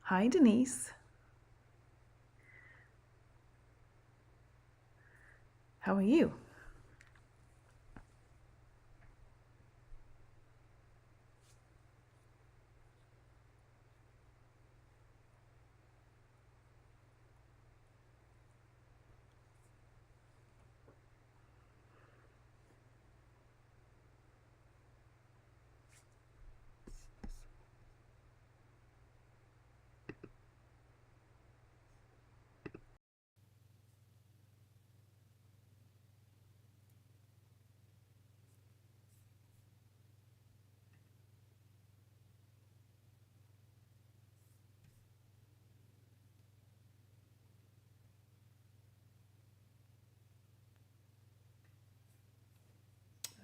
Hi, Denise. How are you?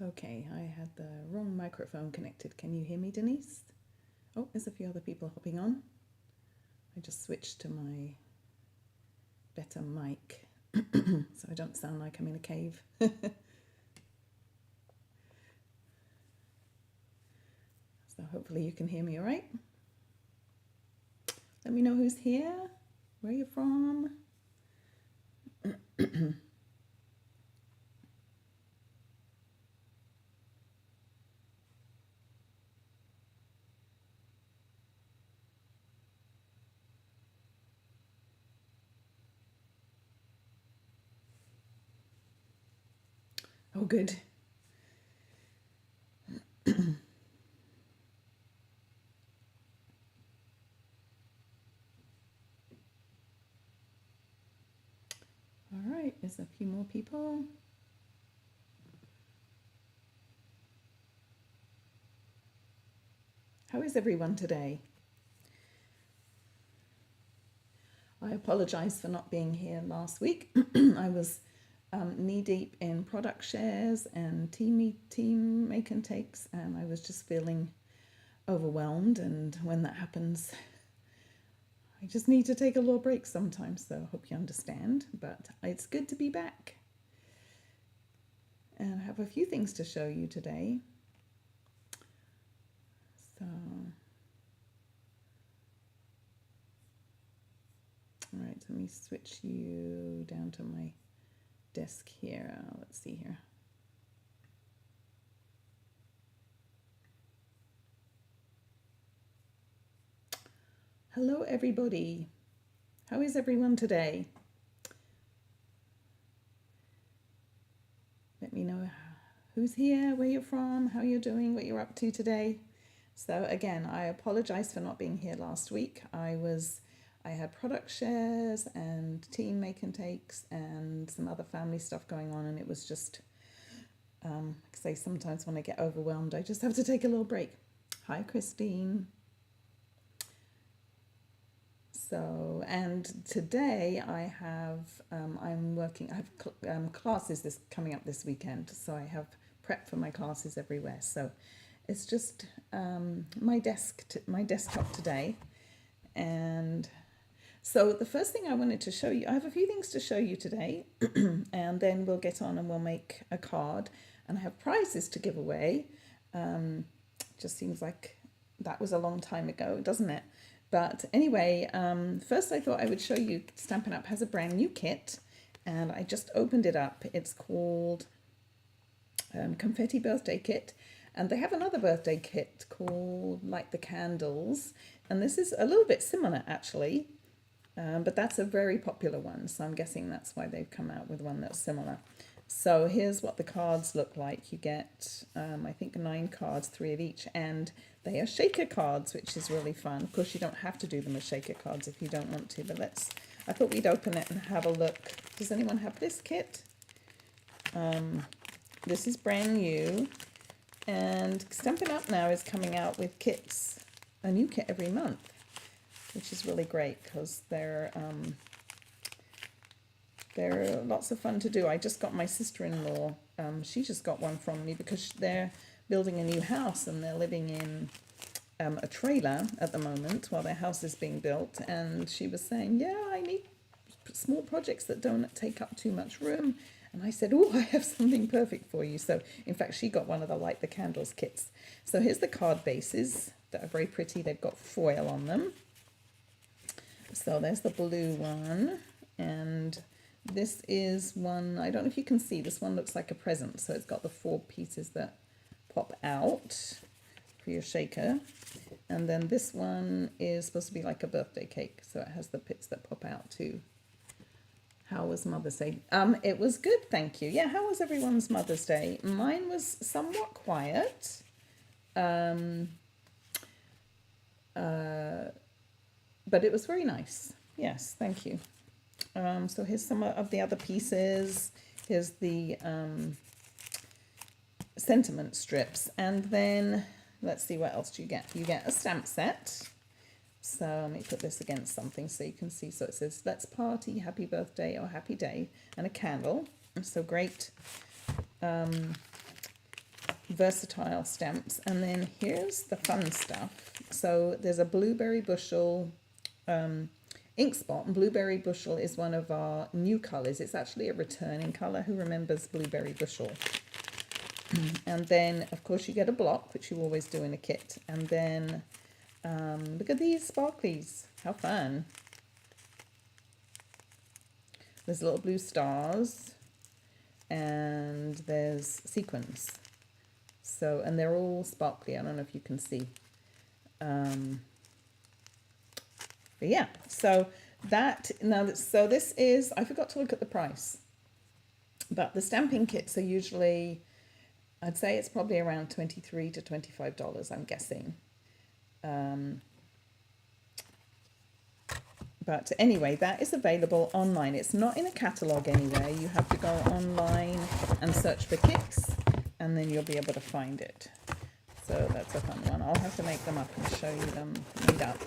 Okay, I had the wrong microphone connected. Can you hear me, Denise? Oh, there's a few other people hopping on. I just switched to my better mic so I don't sound like I'm in a cave. So hopefully you can hear me all right. Let me know who's here, where you're from. Oh, good. All right, there's a few more people. How is everyone today? I apologize for not being here last week. I was knee deep in product shares and team make and takes, and I was just feeling overwhelmed. And when that happens, I just need to take a little break sometimes. So I hope you understand. But it's good to be back, and I have a few things to show you today. So, all right, let me switch you down to my desk here. Let's see here. Hello, everybody. How is everyone today? Let me know who's here, where you're from, how you're doing, what you're up to today. So again, I apologize for not being here last week. I had product shares and team make and takes and some other family stuff going on, and it was just, say sometimes when I get overwhelmed, I just have to take a little break. Hi, Christine. So, and today I have classes this coming up this weekend. So I have prep for my classes everywhere. So it's just my desktop today. And so the first thing I wanted to show you, I have a few things to show you today, and then we'll get on and we'll make a card, and I have prizes to give away. Just seems like that was a long time ago, doesn't it? But anyway, first I thought I would show you Stampin' Up! Has a brand new kit, and I just opened it up. It's called Confetti Birthday Kit, and they have another birthday kit called Light the Candles, and this is a little bit similar actually, but that's a very popular one, so I'm guessing that's why they've come out with one that's similar. So here's what the cards look like. You get, I think, 9 cards, 3 of each, and they are shaker cards, which is really fun. Of course, you don't have to do them as shaker cards if you don't want to, but I thought we'd open it and have a look. Does anyone have this kit? This is brand new, and Stampin' Up! Now is coming out with kits, a new kit every month, which is really great because they're lots of fun to do. I just got my sister-in-law, she just got one from me because they're building a new house and they're living in a trailer at the moment while their house is being built. And she was saying, yeah, I need small projects that don't take up too much room. And I said, oh, I have something perfect for you. So in fact, she got one of the Light the Candles kits. So here's the card bases that are very pretty. They've got foil on them. So there's the blue one, and this is one, I don't know if you can see, this one looks like a present. So it's got the 4 pieces that pop out for your shaker. And then this one is supposed to be like a birthday cake. So it has the bits that pop out too. How was Mother's Day? It was good, thank you. Yeah, how was everyone's Mother's Day? Mine was somewhat quiet. But it was very nice. Yes, thank you. So here's some of the other pieces. Here's the sentiment strips. And then let's see what else do you get. You get a stamp set. So let me put this against something so you can see. So it says, let's party, happy birthday or happy day, and a candle. So great versatile stamps. And then here's the fun stuff. So there's a blueberry bushel ink spot, and blueberry bushel is one of our new colors. It's actually a returning color. Who remembers blueberry bushel? And then of course you get a block, which you always do in a kit. And then look at these sparklies, how fun. There's little blue stars and there's sequins. So, and they're all sparkly. I don't know if you can see. But yeah, so that, now, so this is, I forgot to look at the price, but the stamping kits are usually, I'd say it's probably around $23 to $25, I'm guessing. But anyway, that is available online. It's not in a catalogue anywhere. You have to go online and search for kits, and then you'll be able to find it. So that's a fun one. I'll have to make them up and show you them made up.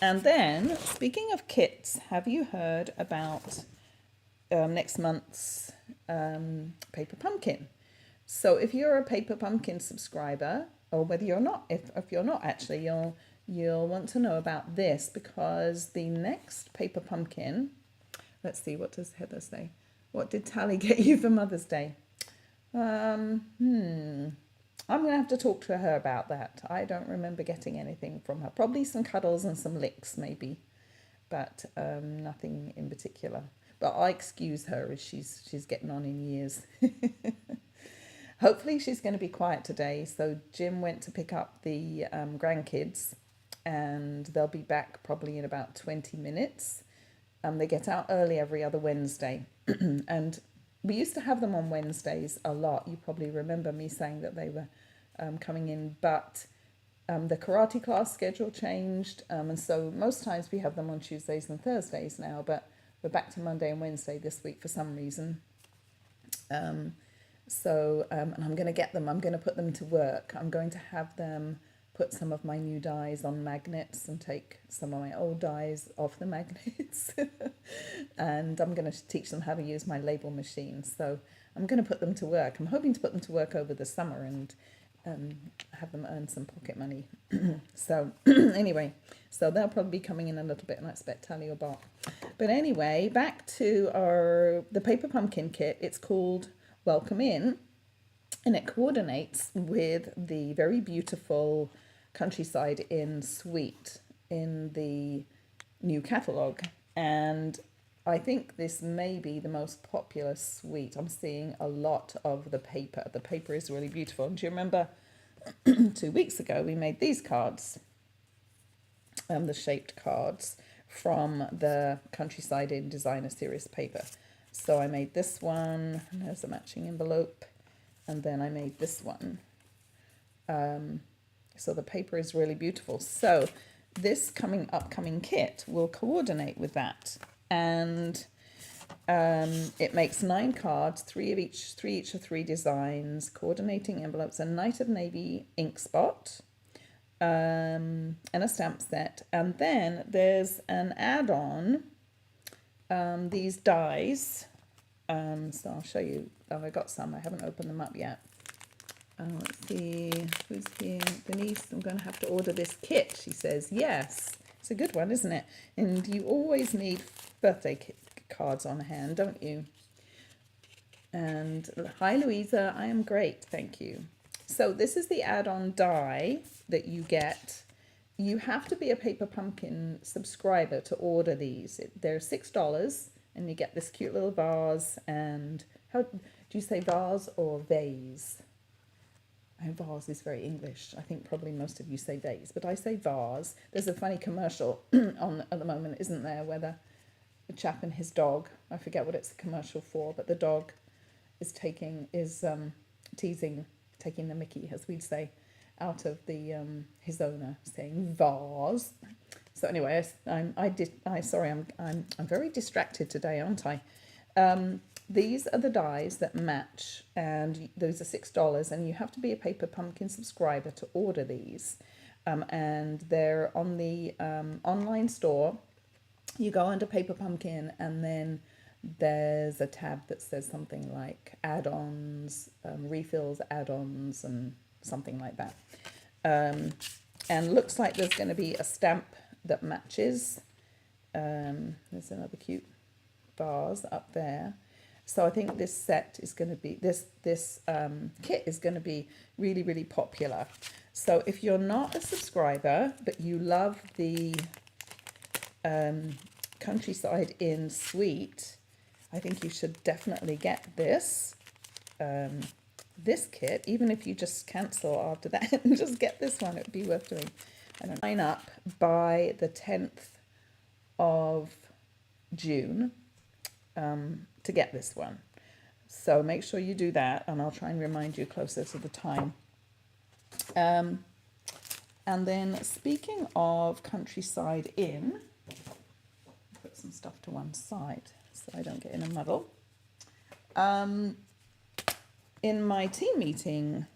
And then, speaking of kits, have you heard about next month's Paper Pumpkin? So if you're a Paper Pumpkin subscriber, or whether you're not, if you're not actually, you'll want to know about this, because the next Paper Pumpkin, let's see, what does Heather say? What did Tally get you for Mother's Day? I'm going to have to talk to her about that. I don't remember getting anything from her. Probably some cuddles and some licks, maybe, but nothing in particular. But I excuse her as she's getting on in years. Hopefully she's going to be quiet today. So Jim went to pick up the grandkids, and they'll be back probably in about 20 minutes. They get out early every other Wednesday. And we used to have them on Wednesdays a lot. You probably remember me saying that they were coming in, but the karate class schedule changed. And so most times we have them on Tuesdays and Thursdays now, but we're back to Monday and Wednesday this week for some reason. And I'm going to get them, I'm going to put them to work. I'm going to have them put some of my new dies on magnets and take some of my old dies off the magnets. And I'm going to teach them how to use my label machine. So I'm going to put them to work. I'm hoping to put them to work over the summer and have them earn some pocket money. So anyway, so they'll probably be coming in a little bit, and I expect Tally or Bart. But anyway, back to the Paper Pumpkin kit. It's called Welcome In, and it coordinates with the very beautiful Countryside Inn suite in the new catalogue. And I think this may be the most popular suite. I'm seeing a lot of the paper. The paper is really beautiful. And do you remember 2 weeks ago we made these cards, the shaped cards from the Countryside Inn Designer Series paper. So I made this one, and there's a matching envelope, and then I made this one. So the paper is really beautiful. So this upcoming kit will coordinate with that. And it makes 9 cards, three each of 3 designs, coordinating envelopes, a Night of Navy ink spot, and a stamp set. And then there's an add-on, these dies. So I'll show you. Oh, I got some. I haven't opened them up yet. Let's see who's here. Denise, I'm going to have to order this kit, she says. Yes, it's a good one, isn't it? And you always need birthday cards on hand, don't you? And hi, Louisa. I am great, thank you. So this is the add-on die that you get you have to be a Paper Pumpkin subscriber to order these. They're $6, and you get this cute little vase. And how do you say vase or vase? Vase is very English. I think probably most of you say vase, but I say vase. There's a funny commercial on at the moment, isn't there, where the chap and his dog, I forget what it's a commercial for, but the dog is teasing, taking the mickey, as we'd say, out of the his owner, saying vase. So anyway, I'm very distracted today, aren't I? These are the dies that match, and those are $6, and you have to be a Paper Pumpkin subscriber to order these. And they're on the online store. You go under Paper Pumpkin, and then there's a tab that says something like add-ons, refills, add-ons, and something like that. And looks like there's going to be a stamp that matches. There's another cute vase up there. So I think this set is going to be, this kit is going to be really, really popular. So if you're not a subscriber, but you love the Countryside Inn suite, I think you should definitely get this kit. Even if you just cancel after that and just get this one, it would be worth doing. I don't sign up by the 10th of June to get this one. So make sure you do that, and I'll try and remind you closer to the time. And then speaking of Countryside Inn, put some stuff to one side so I don't get in a muddle. In my team meeting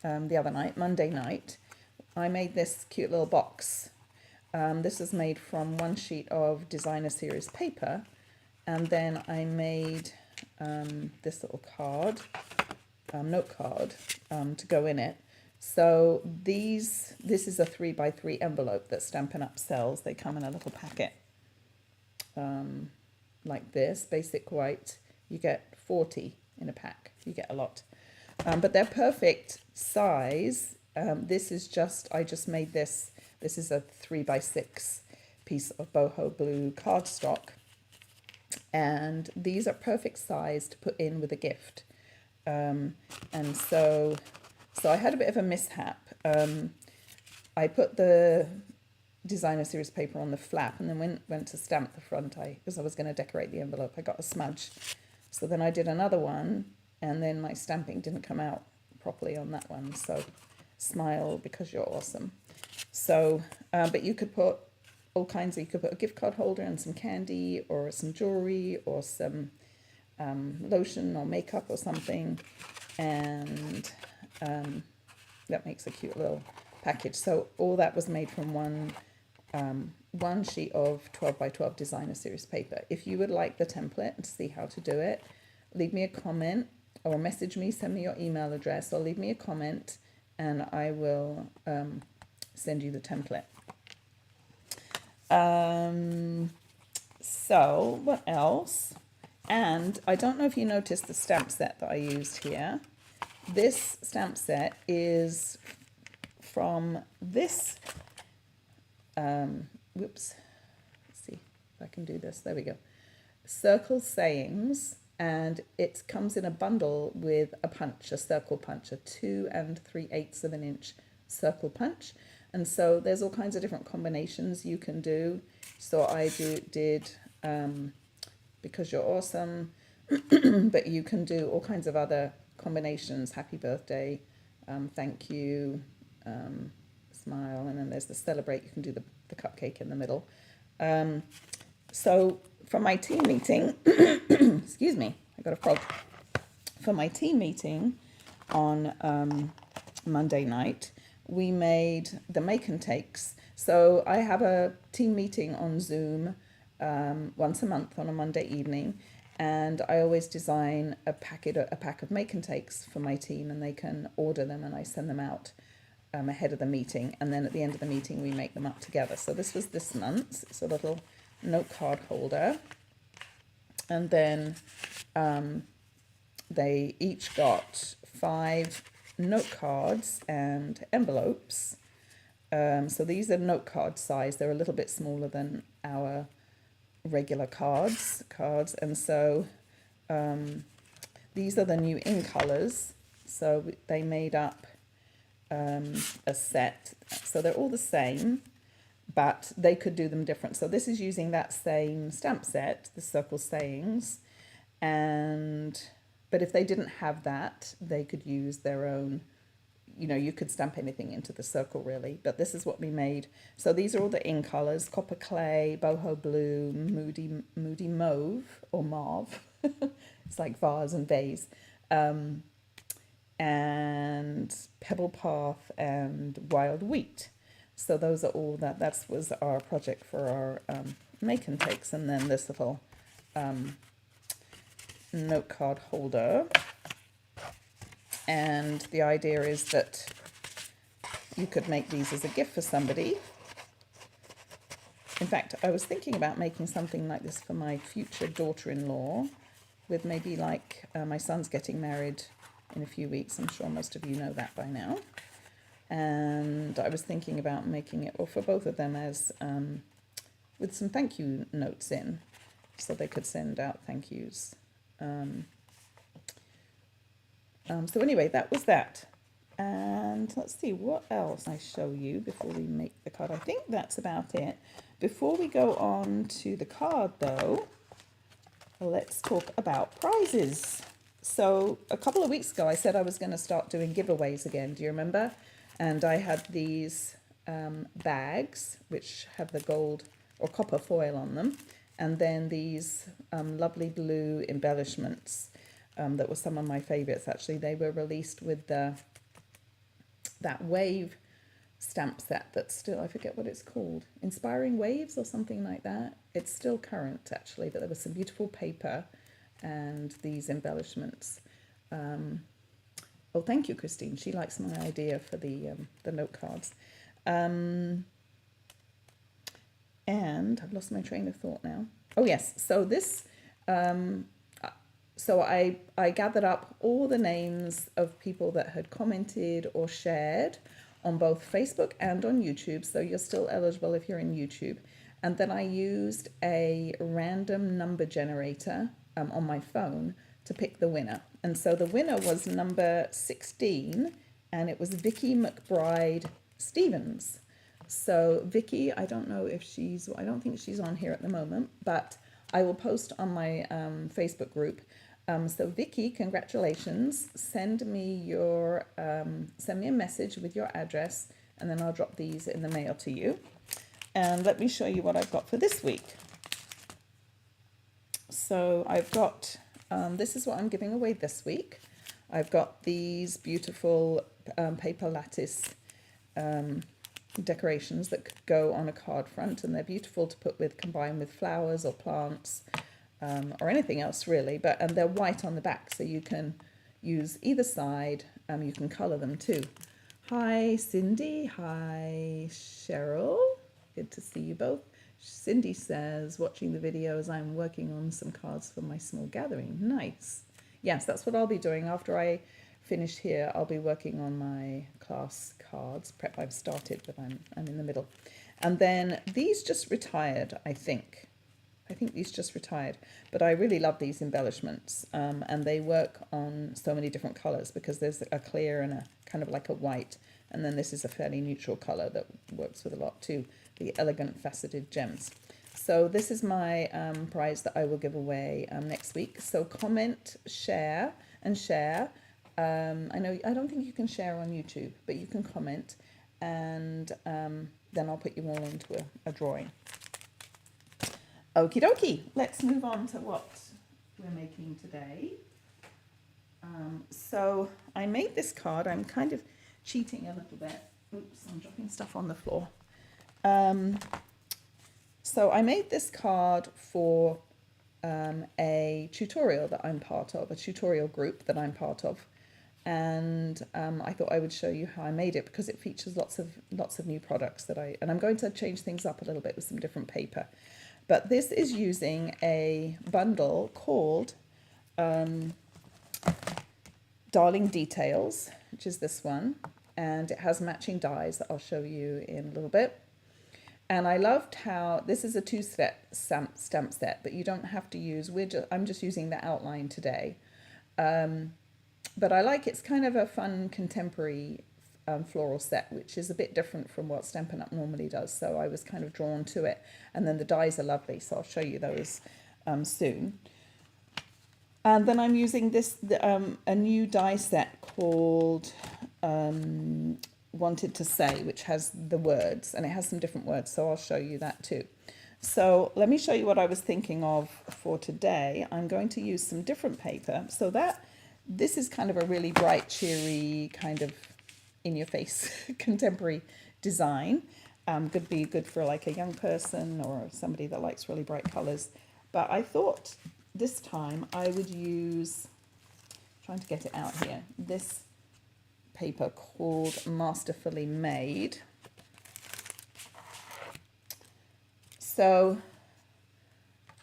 the other night, Monday night, I made this cute little box. This is made from one sheet of designer series paper, and then I made this little card, note card, to go in it. So this is a 3x3 envelope that Stampin' Up sells. They come in a little packet like this, basic white. You get 40 in a pack. You get a lot. But they're perfect size. I just made this. This is a 3x6 piece of boho blue cardstock. And these are perfect size to put in with a gift. And so I had a bit of a mishap. I put the designer series paper on the flap, and then went to stamp the front, because I was going to decorate the envelope. I got a smudge. So then I did another one, and then my stamping didn't come out properly on that one. So smile because you're awesome. So, but you could put all kinds of, you could put a gift card holder and some candy or some jewelry or some lotion or makeup or something. And that makes a cute little package. So all that was made from one sheet of 12x12 designer series paper. If you would like the template and see how to do it, leave me a comment or message me, send me your email address, or leave me a comment, and I will send you the template. So what else? And I don't know if you noticed the stamp set that I used here. This stamp set is from this, let's see if I can do this. There we go. Circle Sayings, and it comes in a bundle with a punch, a circle punch, a 2 3/8 of an inch circle punch. And so there's all kinds of different combinations you can do. So I did Because You're Awesome, but you can do all kinds of other combinations. Happy birthday, thank you, smile, and then there's the celebrate. You can do the cupcake in the middle. So for my team meeting, excuse me, I got a frog. For my team meeting on Monday night, we made the make and takes. So I have a team meeting on Zoom once a month on a Monday evening, and I always design a pack of make and takes for my team, and they can order them, and I send them out ahead of the meeting, and then at the end of the meeting we make them up together. So this was this month's. It's a little note card holder, and then they each got 5 note cards and envelopes, So these are note card size. They're a little bit smaller than our regular cards. And so these are the new in colors. So they made up a set. So they're all the same, but they could do them different. So this is using that same stamp set, the circle sayings, but if they didn't have that, they could use their own. You know, you could stamp anything into the circle really, but this is what we made. So these are all the in colors: copper clay, boho blue, moody mauve or mauve. It's like vase and vase, and pebble path and wild wheat. So those are all that was our project for our make and takes. And then this little note card holder. And the idea is that you could make these as a gift for somebody. In fact, I was thinking about making something like this for my future daughter-in-law, with maybe like my son's getting married in a few weeks. I'm sure most of you know that by now. And I was thinking about making it, or for both of them, as with some thank you notes in, so they could send out thank yous. So anyway, that was that. And let's see what else I show you before we make the card. I think that's about it. Before we go on to the card though, let's talk about prizes. So a couple of weeks ago, I said I was going to start doing giveaways again. Do you remember? And I had these bags, which have the gold or copper foil on them. And then these lovely blue embellishments. That were some of my favorites, actually. They were released with that wave stamp set that's still, I forget what it's called, Inspiring Waves or something like that. It's still current, actually, but there was some beautiful paper and these embellishments. Oh, thank you, Christine. She likes my idea for the note cards. And I've lost my train of thought now. Oh, yes. So this... So I gathered up all the names of people that had commented or shared on both Facebook and on YouTube. So you're still eligible if you're in YouTube. And then I used a random number generator on my phone to pick the winner. And so the winner was number 16, and it was Vicky McBride Stevens. So Vicky, I don't know if I don't think she's on here at the moment, but I will post on my Facebook group. So Vicky, congratulations. Send me a message with your address, and then I'll drop these in the mail to you. And let me show you what I've got for this week. So I've got, this is what I'm giving away this week. I've got these beautiful paper lattice decorations that could go on a card front, and they're beautiful to combine with flowers or plants. Or anything else really, and they're white on the back, so you can use either side. You can colour them too. Hi Cindy, hi Cheryl, good to see you both. Cindy says, watching the videos, I'm working on some cards for my small gathering. Nice. Yes, that's what I'll be doing after I finish here. I'll be working on my class cards. Prep I've started, but I'm in the middle. And then these just retired, I think these just retired, but I really love these embellishments, and they work on so many different colours, because there's a clear and a kind of like a white, and then this is a fairly neutral colour that works with a lot too, the elegant faceted gems. So this is my prize that I will give away next week. So comment, share, and share. I don't think you can share on YouTube, but you can comment, and then I'll put you all into a drawing. Okie dokie, let's move on to what we're making today. So I made this card. I'm kind of cheating a little bit. Oops, I'm dropping stuff on the floor. So I made this card for a tutorial that I'm part of, a tutorial group that I'm part of. And I thought I would show you how I made it, because it features lots of new products and I'm going to change things up a little bit with some different paper. But this is using a bundle called Darling Details, which is this one. and it has matching dies that I'll show you in a little bit. And I loved how this is a two-step stamp set, but you don't have to use, I'm just using the outline today. But I like it's kind of a fun contemporary floral set, which is a bit different from what Stampin' Up! Normally does. So I was kind of drawn to it. And then the dies are lovely, so I'll show you those soon. And then I'm using this a new die set called Wanted to Say, which has the words, and it has some different words, so I'll show you that too. So let me show you what I was thinking of for today. I'm going to use some different paper. So this is kind of a really bright, cheery, kind of in-your-face contemporary design. Could be good for like a young person or somebody that likes really bright colors. But I thought this time I would use, trying to get it out here, this paper called Masterfully Made. So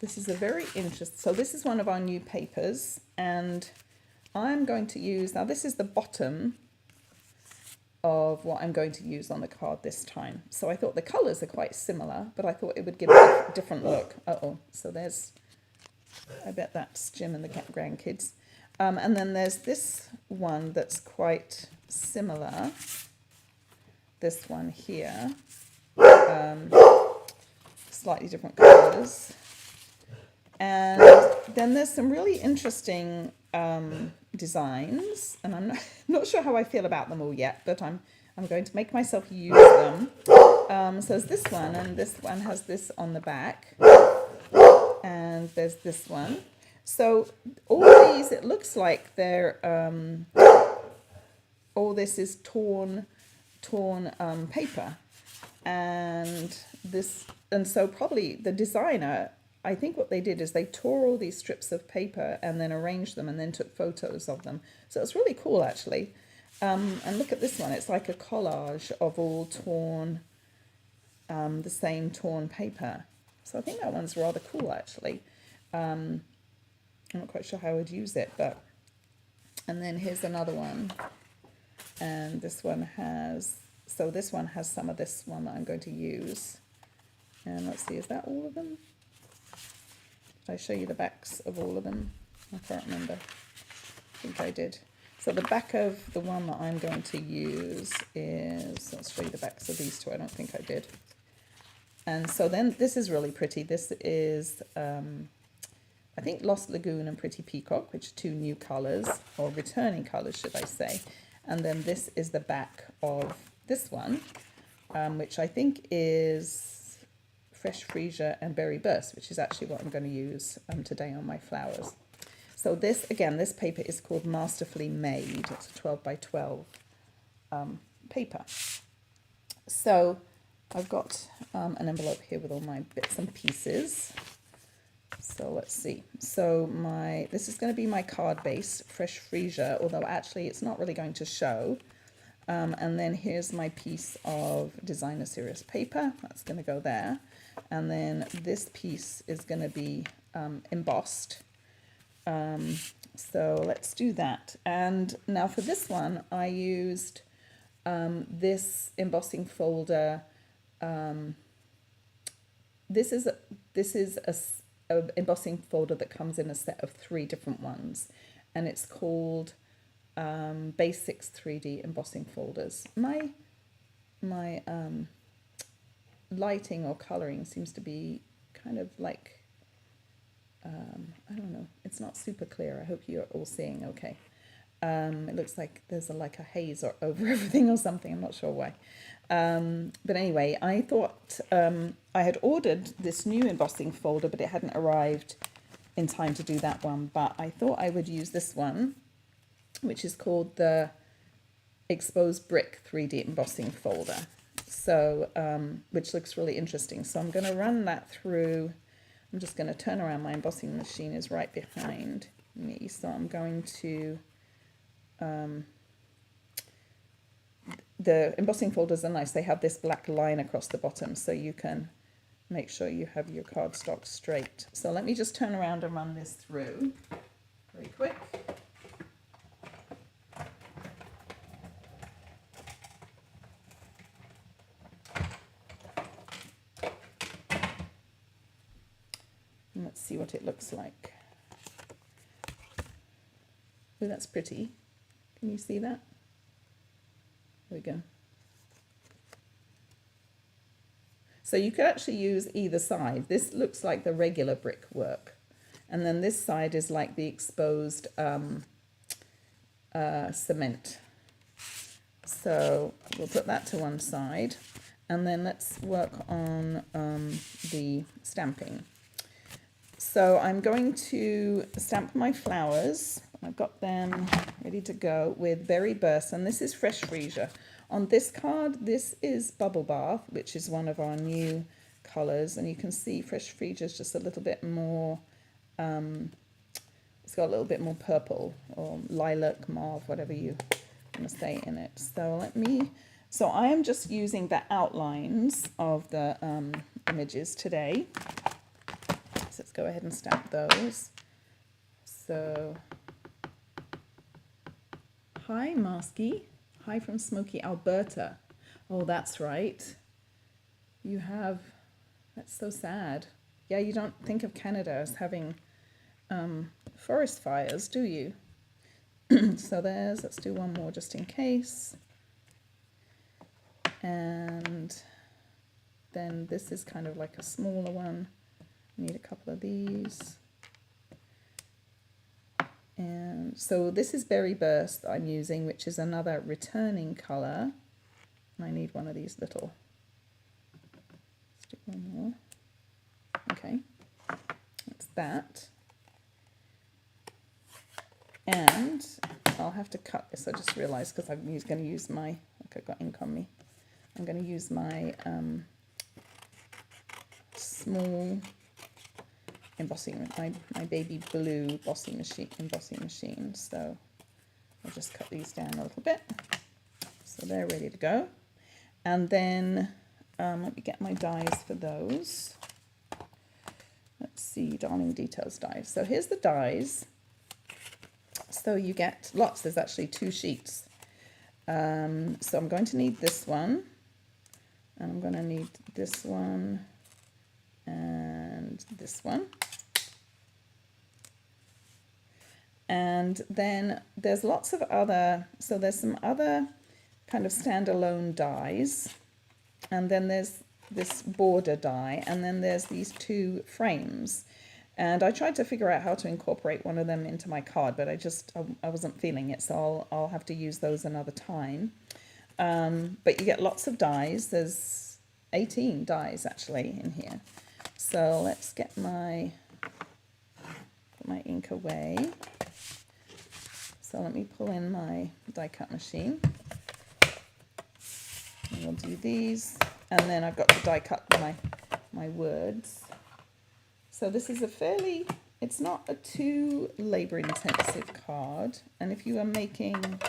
this is a very interesting, so this is one of our new papers, and I'm going to use, now this is the bottom of what I'm going to use on the card this time. So I thought the colours are quite similar, but I thought it would give a different look. So there's, I bet that's Jim and the grandkids. And then there's this one that's quite similar. This one here. Slightly different colours. And then there's some really interesting designs, and I'm not sure how I feel about them all yet, but I'm going to make myself use them. So there's this one, and this one has this on the back, and there's this one. So all these, it looks like they're all this is torn paper, and so probably the designer, I think what they did is they tore all these strips of paper and then arranged them and then took photos of them. So it's really cool, actually. And look at this one. It's like a collage of all torn, the same torn paper. So I think that one's rather cool, actually. I'm not quite sure how I would use it, but... And then here's another one. And this one has... So this one has some of this one that I'm going to use. And let's see, is that all of them? Did I show you the backs of all of them? I can't remember. I think I did. So the back of the one that I'm going to use is, let's show you the backs of these two. I don't think I did. And so then this is really pretty. This is, I think, Lost Lagoon and Pretty Peacock, which are two new colours, or returning colours, should I say. And then this is the back of this one, which I think is Fresh Freesia and Berry Burst, which is actually what I'm going to use today on my flowers. So this, again, this paper is called Masterfully Made. It's a 12 by 12 paper. So I've got an envelope here with all my bits and pieces. So let's see. So this is going to be my card base, Fresh Freesia, although actually it's not really going to show. And then here's my piece of Designer Serious paper. That's going to go there. And then this piece is going to be embossed. So let's do that. And now for this one, I used this embossing folder. This is a embossing folder that comes in a set of 3 different ones, and it's called Basics 3D Embossing Folders. My lighting or colouring seems to be kind of like, I don't know, it's not super clear. I hope you're all seeing okay. It looks like there's like a haze over everything or something. I'm not sure why. But anyway, I thought I had ordered this new embossing folder, but it hadn't arrived in time to do that one. But I thought I would use this one, which is called the Exposed Brick 3D Embossing Folder. So, which looks really interesting. So I'm going to run that through. I'm just going to turn around. My embossing machine is right behind me. So I'm going to, the embossing folders are nice. They have this black line across the bottom, so you can make sure you have your cardstock straight. So let me just turn around and run this through very quick. let's see what it looks like. Oh, that's pretty. Can you see that? There we go. So you could actually use either side. This looks like the regular brickwork. And then this side is like the exposed cement. So we'll put that to one side. And then let's work on the stamping. So I'm going to stamp my flowers. I've got them ready to go with Berry Burst, and this is Fresh Freesia. On this card, this is Bubble Bath, which is one of our new colours, and you can see Fresh Freesia is just a little bit more, it's got a little bit more purple or lilac, mauve, whatever you want to say in it. So I am just using the outlines of the images today. So let's go ahead and stamp those. So, hi Masky, hi from Smoky, Alberta. Oh, that's right. You have, that's so sad. Yeah, you don't think of Canada as having forest fires, do you? So let's do one more just in case. And then this is kind of like a smaller one. I need a couple of these. And so this is Berry Burst that I'm using, which is another returning colour. And I need one of these little. Let's do one more. Okay, that's that. And I'll have to cut this. I just realised because I'm going to use my, look, I've got ink on me. I'm going to use my small embossing, my baby blue embossing machine. So I'll just cut these down a little bit. So they're ready to go. And then let me get my dies for those. Let's see, Darling Details dies. So here's the dies. So you get lots. There's actually 2 sheets. So I'm going to need this one. And I'm going to need this one and this one. And then there's lots of other, so there's some other kind of standalone dies. And then there's this border die. And then there's these 2 frames. And I tried to figure out how to incorporate one of them into my card, but I wasn't feeling it. So I'll have to use those another time. But you get lots of dies. There's 18 dies actually in here. So let's get my ink away. So let me pull in my die cut machine. And we'll do these. And then I've got to die cut my words. So this is it's not a too labor intensive card. And if you are making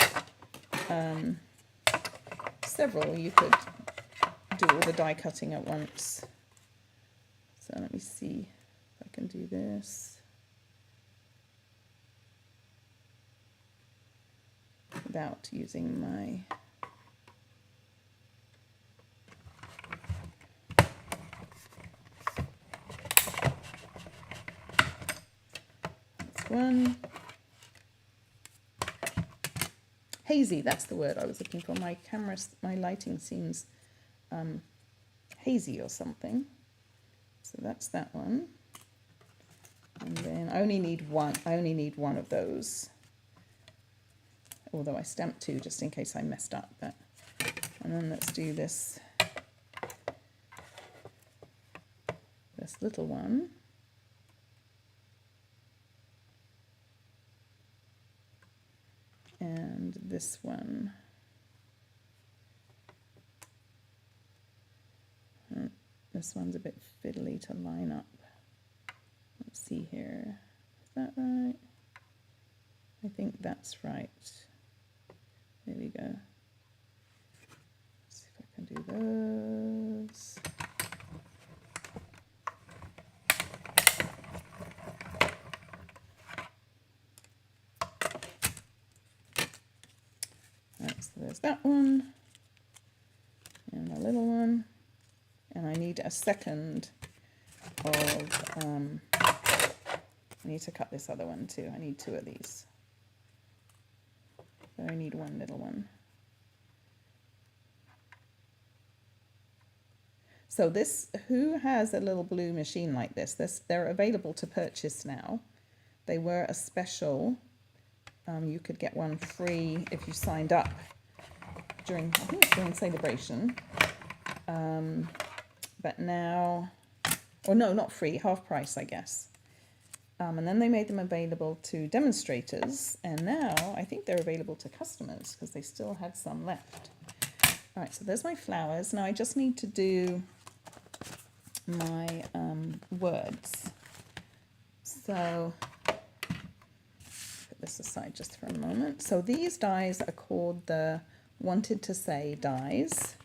several, you could do all the die cutting at once. So let me see if I can do this without using my one. Hazy, that's the word I was looking for. My camera, my lighting seems hazy or something. So that's that one. And then I only need one of those. Although I stamped 2 just in case I messed up. But and then let's do this little one. And this one. This one's a bit fiddly to line up. Let's see here. Is that right? I think that's right. There we go. Let's see if I can do those. Right, so there's that one. And a little one. And I need a second of I need to cut this other one too. I need 2 of these. So I need 1 little one. So this, who has a little blue machine like this? They're available to purchase now. They were a special. You could get one free if you signed up during, I think it's during Celebration. But now, or no, not free, half price, I guess. And then they made them available to demonstrators, and now I think they're available to customers because they still had some left. All right, so there's my flowers. Now I just need to do my words. So put this aside just for a moment. So these dies are called the Wanted to Say dies,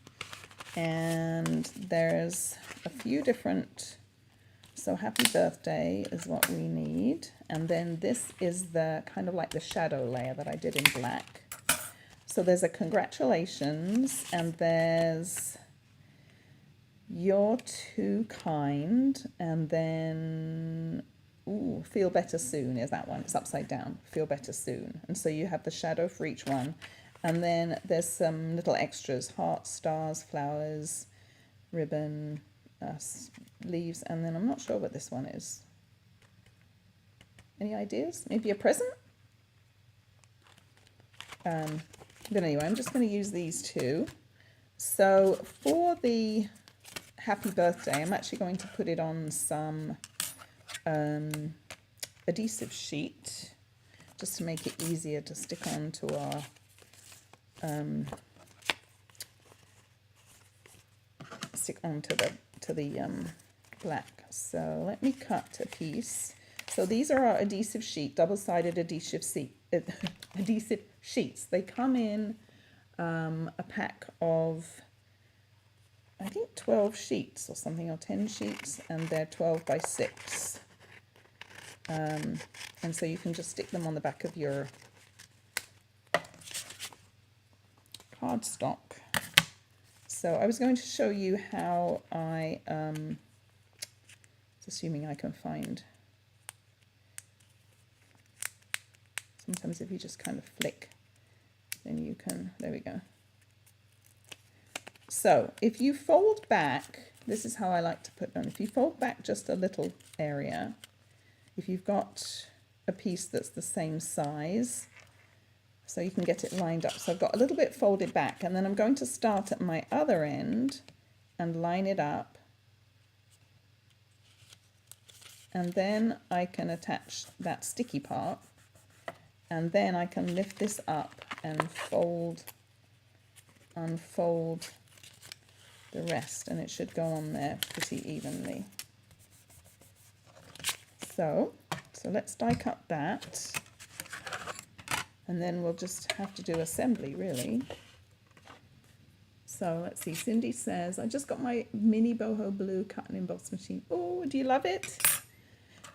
and there's a few different. So happy birthday is what we need. And then this is the kind of like the shadow layer that I did in black. So there's a congratulations, and there's you're too kind, and then ooh, feel better soon is that one. It's upside down, feel better soon. And so you have the shadow for each one. And then there's some little extras, hearts, stars, flowers, ribbon, leaves, and then I'm not sure what this one is. Any ideas? Maybe a present? But anyway, I'm just going to use these 2. So for the happy birthday, I'm actually going to put it on some adhesive sheet just to make it easier to stick onto our black. So let me cut a piece. So these are our adhesive sheet, double-sided adhesive sheets. They come in a pack of, I think 12 sheets or something, or 10 sheets, and they're 12 by 6. And so you can just stick them on the back of your cardstock. So I was going to show you how I, assuming I can find, sometimes if you just kind of flick, then you can, there we go. So if you fold back, this is how I like to put them. If you fold back just a little area, if you've got a piece that's the same size, so you can get it lined up. So I've got a little bit folded back, and then I'm going to start at my other end and line it up. And then I can attach that sticky part, and then I can lift this up and unfold the rest, and it should go on there pretty evenly. So let's die cut that. And then we'll just have to do assembly, really. So let's see, Cindy says, I just got my mini boho blue cut and emboss machine. Oh, do you love it?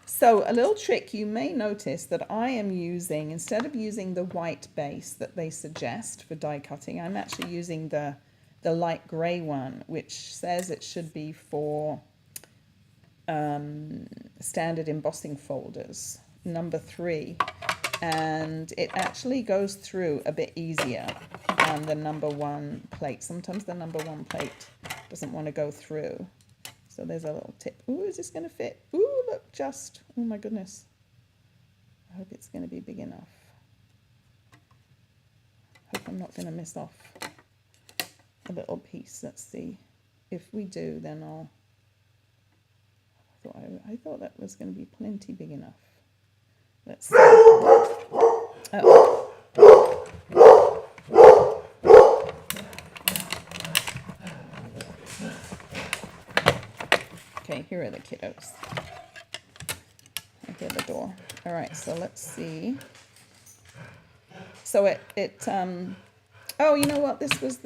So a little trick, you may notice that I am using, instead of using the white base that they suggest for die cutting, I'm actually using the light grey one, which says it should be for standard embossing folders, number 3. And it actually goes through a bit easier than the number 1 plate. Sometimes the number 1 plate doesn't want to go through. So there's a little tip. Ooh, is this going to fit? Ooh, look, just. Oh my goodness. I hope it's going to be big enough. Hope I'm not going to miss off a little piece. Let's see. If we do, then I thought that was going to be plenty big enough. Let's see. Uh-oh. Okay, here are the kiddos. I hear the door. All right, so let's see. So oh, you know what? This was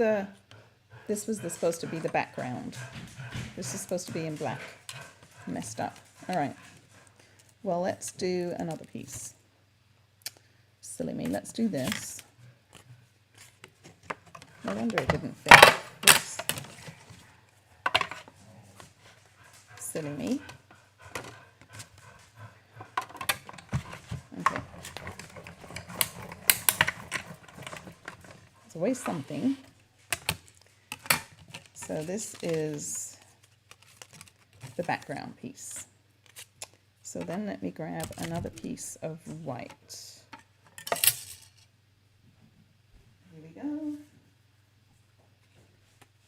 supposed to be the background. This is supposed to be in black. Messed up. All right. Well, let's do another piece. Silly me. Let's do this. No wonder it didn't fit. Oops. Silly me. There's always something. So this is the background piece. So then let me grab another piece of white. Here we go.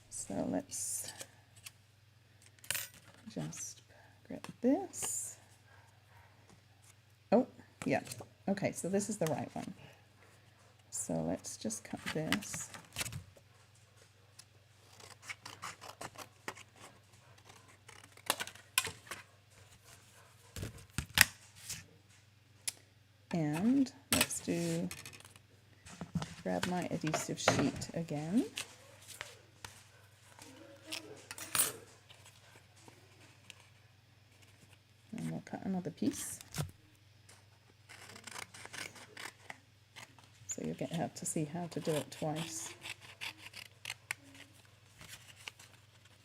So let's just grab this. Oh, yeah. Okay, so this is the right one. So let's just cut this. And let's grab my adhesive sheet again. And we'll cut another piece. So you'll get to see how to do it twice.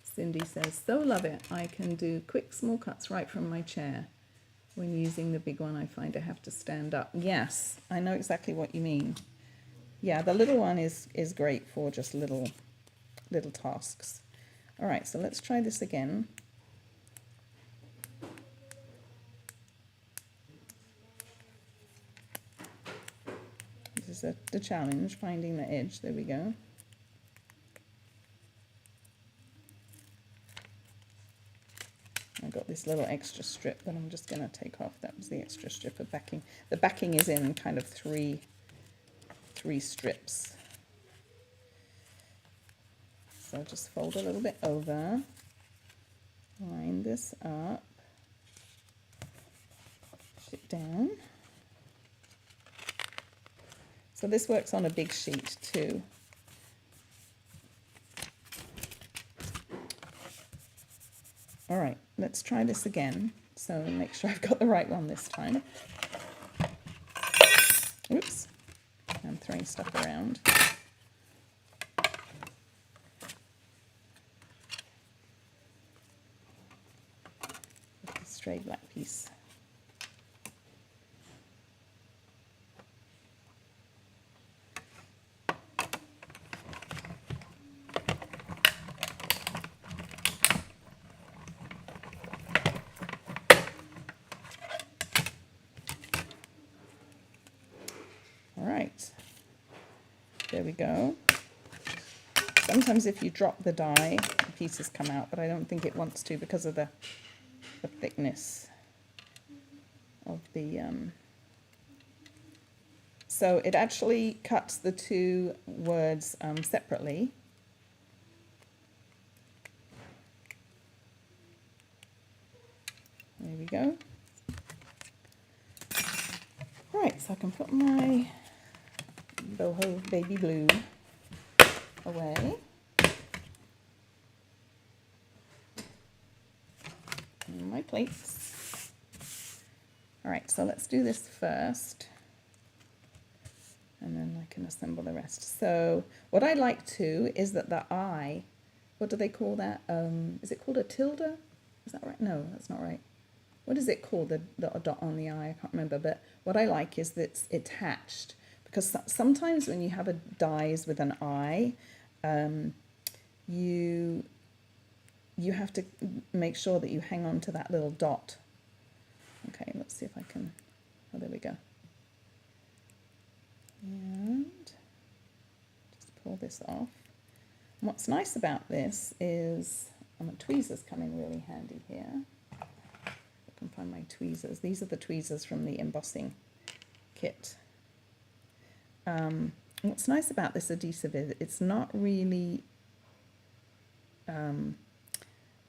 Cindy says, so love it. I can do quick small cuts right from my chair. When using the big one, I find I have to stand up. Yes, I know exactly what you mean. Yeah, the little one is great for just little tasks. All right, so let's try this again. This is the challenge, finding the edge. There we go. I got this little extra strip that I'm just going to take off. That was the extra strip of backing. The backing is in kind of three strips. So just fold a little bit over, line this up, push it down. So this works on a big sheet too. All right, let's try this again. So make sure I've got the right one this time. Oops, I'm throwing stuff around. With the stray black piece. All right, there we go. Sometimes if you drop the die, the pieces come out, but I don't think it wants to because of the thickness of the... So it actually cuts the two words separately. There we go. All right, so I can put my boho baby blue away. And my plates. All right, so let's do this first. And then I can assemble the rest. So what I like too is that the eye, what do they call that? Is it called a tilde? Is that right? No, that's not right. What is it called, the dot on the eye? I can't remember. But what I like is that it's attached. Because sometimes when you have a dies with an eye, you have to make sure that you hang on to that little dot. Okay, let's see if I can, oh, there we go. And just pull this off. And what's nice about this is, my tweezers come in really handy here. I can find my tweezers. These are the tweezers from the embossing kit. What's nice about this adhesive is it's not really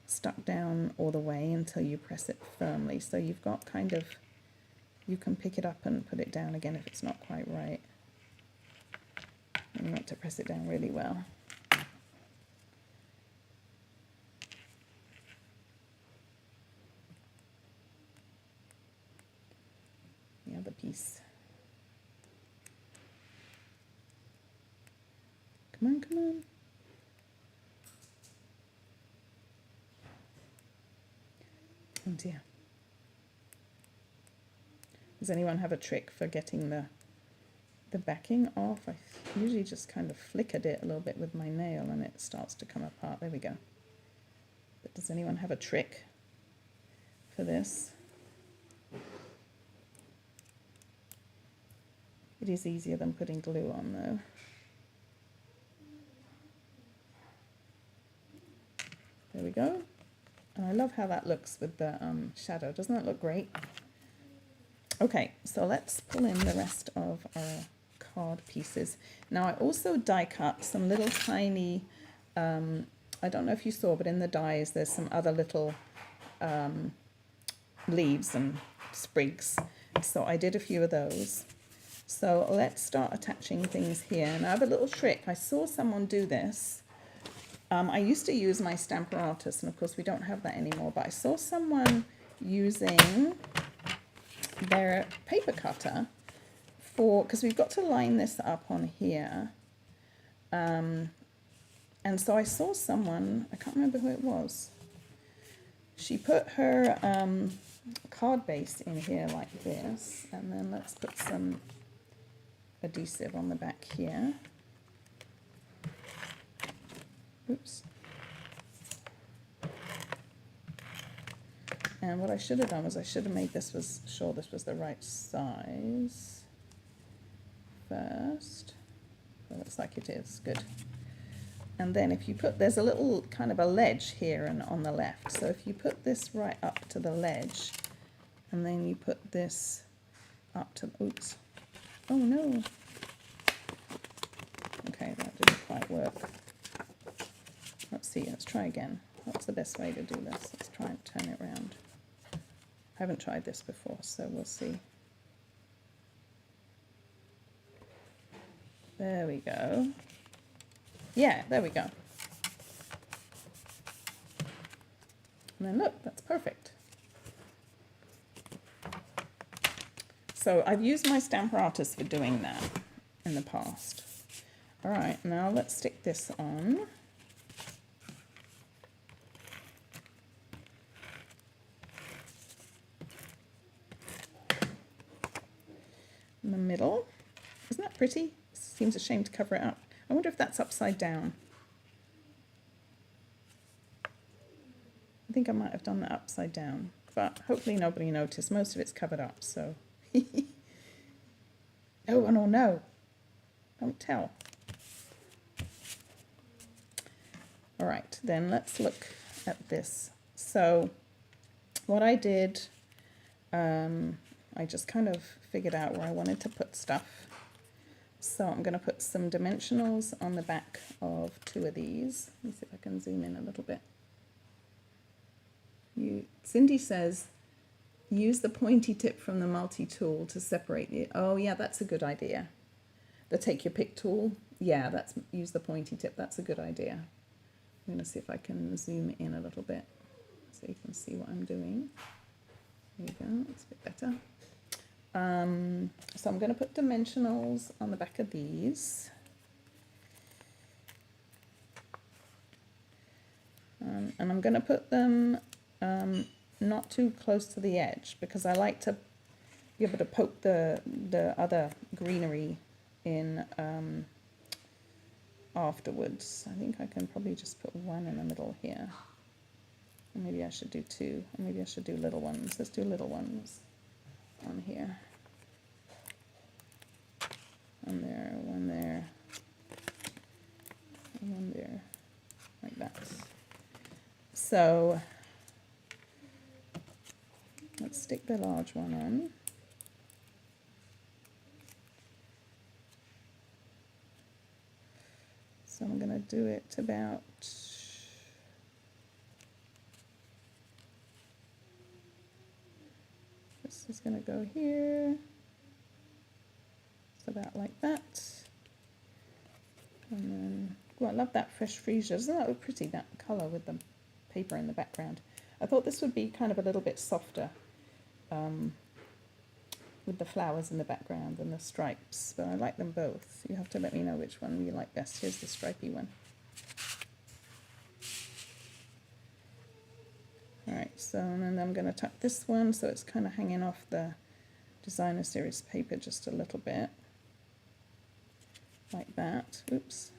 stuck down all the way until you press it firmly. So you've got kind of, you can pick it up and put it down again if it's not quite right. And you want to press it down really well. The other piece. Come on, come on. Oh dear. Does anyone have a trick for getting the the backing off. I usually just kind of flickered it a little bit with my nail and it starts to come apart. There we go. But does anyone have a trick for this? It is easier than putting glue on though. There we go. And I love how that looks with the shadow. Doesn't that look great? Okay, so let's pull in the rest of our card pieces. Now I also die cut some little tiny, I don't know if you saw, but in the dies there's some other little leaves and sprigs. So I did a few of those. So let's start attaching things here. And I have a little trick. I saw someone do this. I used to use my Stamparatus, and of course we don't have that anymore, but I saw someone using their paper cutter because we've got to line this up on here. And so I saw someone, I can't remember who it was. She put her card base in here like this, and then let's put some adhesive on the back here. Oops. And what I should have done was I should have made sure this was the right size first. Well, looks like it is. Good. And then if you put, there's a little kind of a ledge here and on the left. So if you put this right up to the ledge, and then you put this up to, oops. Oh no. Okay, that didn't quite work. Let's see, let's try again. What's the best way to do this? Let's try and turn it around. I haven't tried this before, so we'll see. There we go. Yeah, there we go. And then look, that's perfect. So I've used my Stamparatus for doing that in the past. All right, now let's stick this on. In the middle. Isn't that pretty? Seems a shame to cover it up. I wonder if that's upside down. I think I might have done that upside down, but hopefully nobody noticed. Most of it's covered up, so. Oh, no, no. Don't tell. All right, then let's look at this. So what I did, I just kind of figured out where I wanted to put stuff. So I'm going to put some dimensionals on the back of two of these. Let me see if I can zoom in a little bit. Cindy says, use the pointy tip from the multi-tool to separate the... Oh, yeah, that's a good idea. The take your pick tool. Yeah, use the pointy tip. That's a good idea. I'm going to see if I can zoom in a little bit so you can see what I'm doing. There you go. It's a bit better. So I'm going to put dimensionals on the back of these. And I'm going to put them not too close to the edge because I like to be able to poke the other greenery in afterwards. I think I can probably just put one in the middle here. Or maybe I should do two. Or maybe I should do little ones. Let's do little ones on here. One there, one there, and one there, like that. So let's stick the large one on. So I'm going to do it about this is going to go here. It's about like that. And then, oh, I love that fresh freesia. Doesn't that look pretty, that colour with the paper in the background? I thought this would be kind of a little bit softer with the flowers in the background and the stripes, but I like them both. You have to let me know which one you like best. Here's the stripy one. Alright, so and then I'm going to tuck this one so it's kind of hanging off the Designer Series paper just a little bit. like that. Oops.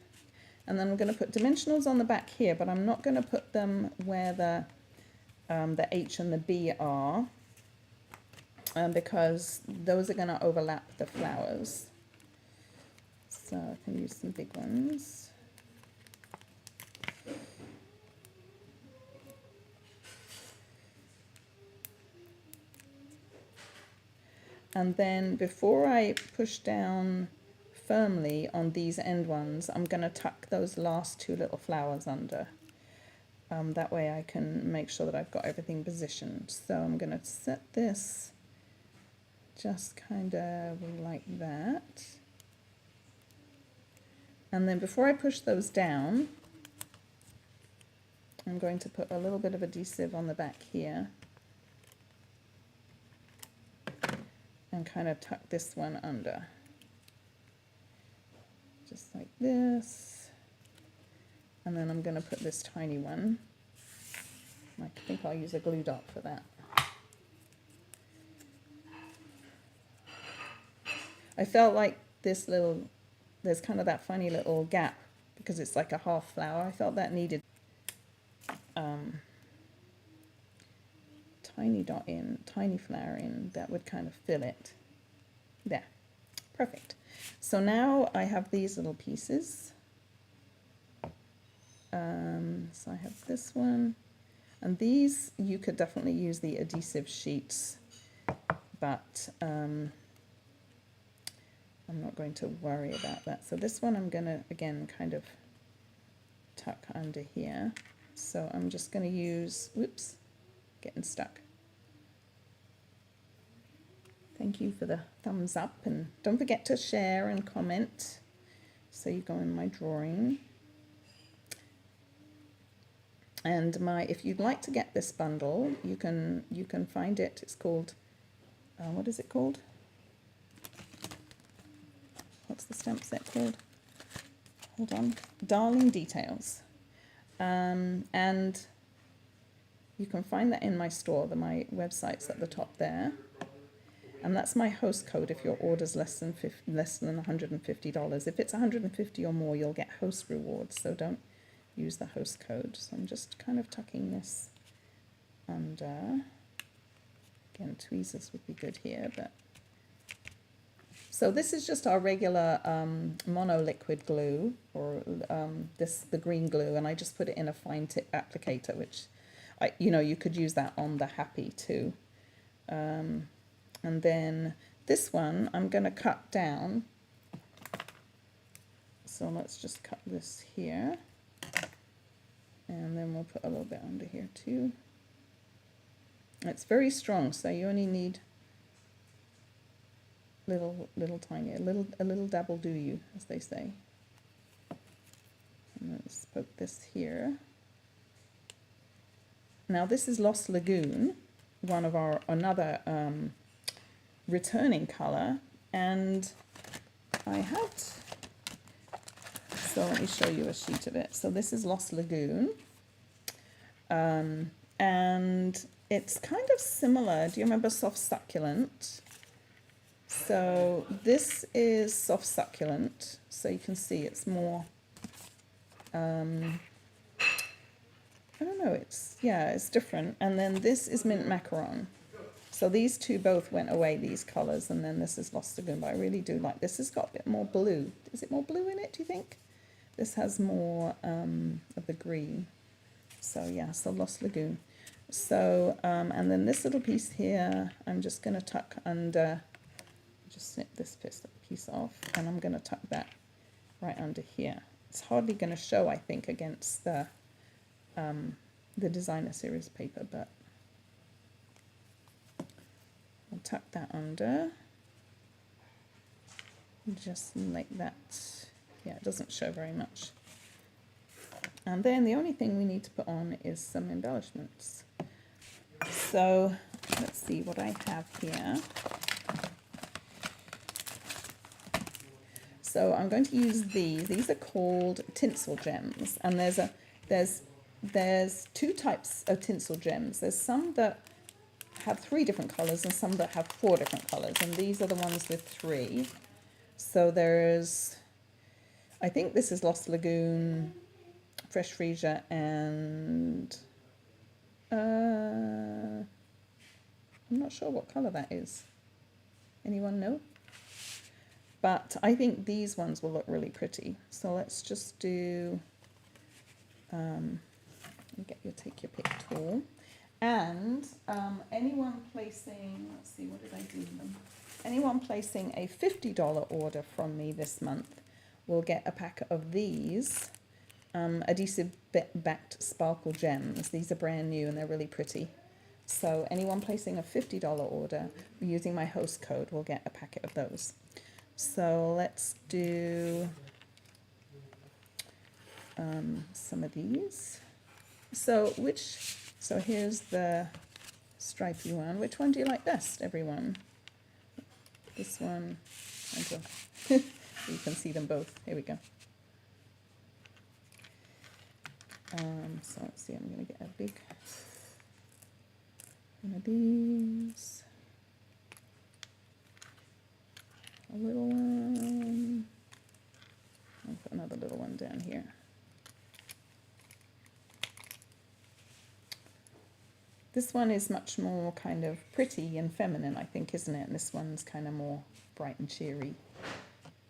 And then I'm going to put dimensionals on the back here, but I'm not going to put them where the H and the B are, because those are going to overlap the flowers. So I can use some big ones. And then before I push down firmly on these end ones, I'm going to tuck those last two little flowers under. That way I can make sure that I've got everything positioned. So I'm going to set this just kind of like that. And then before I push those down, I'm going to put a little bit of adhesive on the back here and kind of tuck this one under. Just like this. And then I'm going to put this tiny one. I think I'll use a glue dot for that. I felt like this little, there's kind of that funny little gap because it's like a half flower. I felt that needed tiny dot in, tiny flower in, that would kind of fill it. There, perfect. So now I have these little pieces. So I have this one, and these you could definitely use the adhesive sheets, but I'm not going to worry about that. So this one I'm going to again kind of tuck under here. So I'm just going to use, whoops, getting stuck. Thank you for the thumbs up, and don't forget to share and comment so you go in my drawing. And if you'd like to get this bundle, you can find it. It's called, what is it called? What's the stamp set called? Hold on, Darling Details. And you can find that in my store. My website's at the top there. And that's my host code if your order's less than $150. If it's $150 or more, you'll get host rewards. So don't use the host code. So I'm just kind of tucking this under. Again, tweezers would be good here, but so this is just our regular mono liquid glue, or the green glue, and I just put it in a fine tip applicator, which you could use that on the Happy too. And then this one I'm going to cut down. So let's just cut this here. And then we'll put a little bit under here too. It's very strong, so you only need little tiny, a little dabble do you, as they say. And let's put this here. Now this is Lost Lagoon, one of another returning color, and I had, so let me show you a sheet of it. So this is Lost Lagoon, and it's kind of similar. Do you remember Soft Succulent? So this is Soft Succulent, so you can see it's more, I don't know, it's different. And then this is Mint Macaron. So these two both went away, these colours, and then this is Lost Lagoon, but I really do like this. Has got a bit more blue. Is it more blue in it, do you think? This has more of the green. So yeah, so Lost Lagoon. So, and then this little piece here, I'm just going to tuck under, just snip this piece off, and I'm going to tuck that right under here. It's hardly going to show, I think, against the designer series paper, but I'll tuck that under, just like that. Yeah, it doesn't show very much. And then the only thing we need to put on is some embellishments. So let's see what I have here. So I'm going to use these. These are called tinsel gems, and there's two types of tinsel gems. There's some that have 3 different colors and some that have 4 different colors, and these are the ones with 3. So there's I think this is Lost Lagoon, Fresh Freesia, and I'm not sure what colour that is. Anyone know? But I think these ones will look really pretty. So let's just do, take your pick tool. And anyone placing, let's see, what did I do with them? Anyone placing a $50 order from me this month will get a pack of these adhesive-backed sparkle gems. These are brand new and they're really pretty. So anyone placing a $50 order using my host code will get a packet of those. So let's do some of these. So here's the stripy one. Which one do you like best, everyone? This one. You can see them both. Here we go. So let's see, I'm going to get a big one of these. A little one. I'll put another little one down here. This one is much more kind of pretty and feminine, I think, isn't it? And this one's kind of more bright and cheery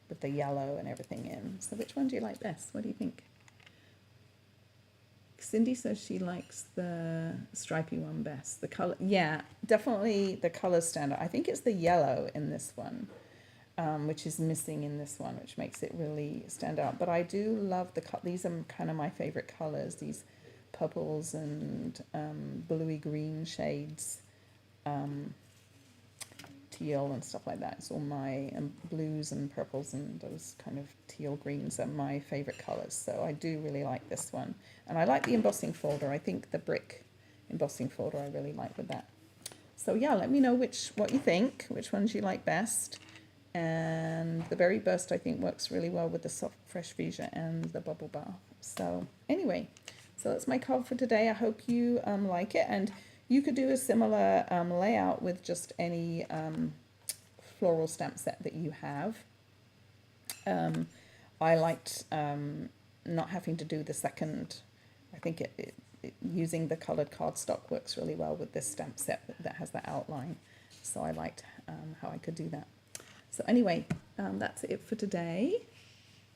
with the yellow and everything in. So which one do you like best? What do you think? Cindy says she likes the stripy one best. The color, yeah, definitely the colors stand out. I think it's the yellow in this one, which is missing in this one, which makes it really stand out. But I do love these are kind of my favorite colors, these purples and bluey green shades, teal and stuff like that. It's all my blues and purples and those kind of teal greens are my favorite colors. So I do really like this one. And I like the embossing folder. I think the brick embossing folder I really like with that. So yeah, let me know what you think, which ones you like best. And the Berry Burst I think works really well with the soft fresh freesia and the bubble bath. So anyway, so that's my card for today. I hope you like it, and you could do a similar layout with just any floral stamp set that you have. I liked not having to do the second. I think using the coloured cardstock works really well with this stamp set that has the outline. So I liked how I could do that. So anyway, that's it for today.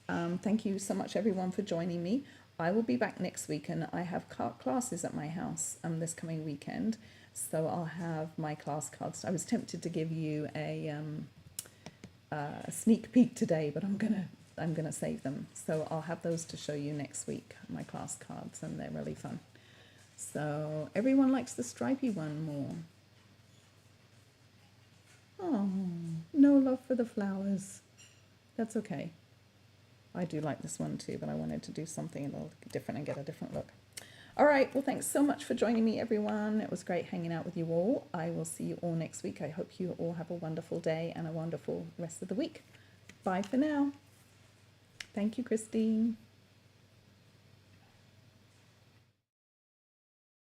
Thank you so much, everyone, for joining me. I will be back next week, and I have classes at my house this coming weekend. So I'll have my class cards. I was tempted to give you a sneak peek today, but I'm gonna save them. So I'll have those to show you next week, my class cards, and they're really fun. So everyone likes the stripy one more. Oh, no love for the flowers. That's okay. I do like this one too, but I wanted to do something a little different and get a different look. All right, well, thanks so much for joining me, everyone. It was great hanging out with you all. I will see you all next week. I hope you all have a wonderful day and a wonderful rest of the week. Bye for now. Thank you, Christine.